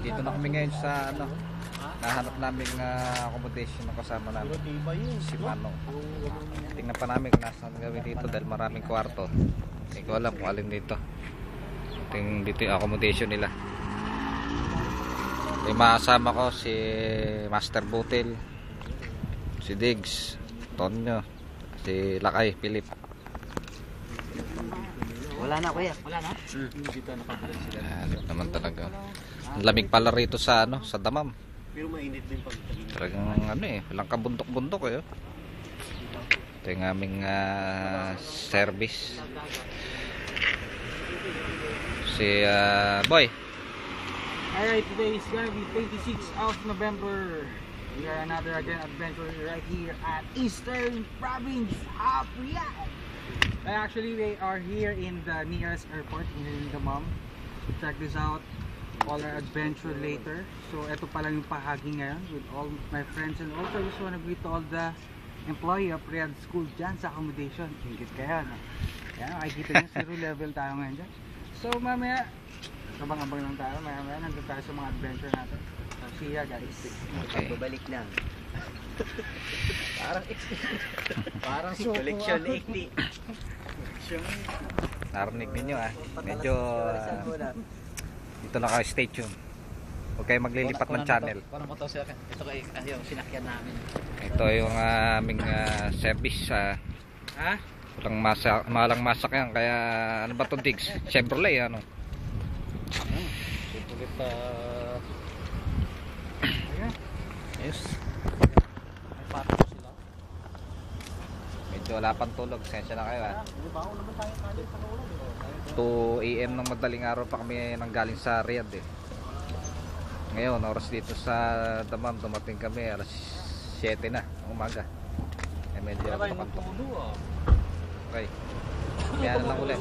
Dito na kami ngayon sa ano, nahanap namin accommodation ng kasama namin, si Manong. Tingnan pa namin kung nasaan kami dito dahil maraming kwarto. Hindi ko alam kung alin dito. Dito yung accommodation nila. Yung makasama ko si Master Butil, si Diggs, Tonyo, si Lakay, Philip. Wala na kuya, wala na. Dito naman talaga. Ang lamig pala rito sa ano, sa Damam. Pero mainit din pag Talagang ano eh, walang kabundok-bundok eh. Ito yung aming service. Si Boy. Alright, today is gonna be 26th of November. We are another again adventure right here at Eastern Province of Riyadh. Actually, we are here in the nearest airport in Dammam. Check this out. All our adventure later. So, ito pa lang yung pahagi ngayon with all my friends. And also, I just want to greet all the employee of Riyadh School dyan sa accommodation. Ingit kaya, no? Yan, makikita nyo, zero level tayo ngayon dyan. So, mamaya, abang-abang lang tayo. Maya-maya, nandun tayo sa mga adventure natin. So, see ya, guys. Okay. babalik lang. Parang collection 80. Narinig ninyo medyo dito na kayo, stay tuned. Huwag kayo maglilipat ng channel. Ito kayo yung sinakyan namin. Ito yung aming service. Malang masak yan. Kaya ano ba ito, Diggs? Chevrolet ano? Chevrolet yes. May pato sila. Medyo wala pang tulog. Sensya na kayo 2 AM ng madaling araw pa kami nanggaling sa Riyadh eh. Ngayon oras dito sa Dammam, dumating kami alas 7 na ng umaga. Medyo okay. Kaya na lang ulit.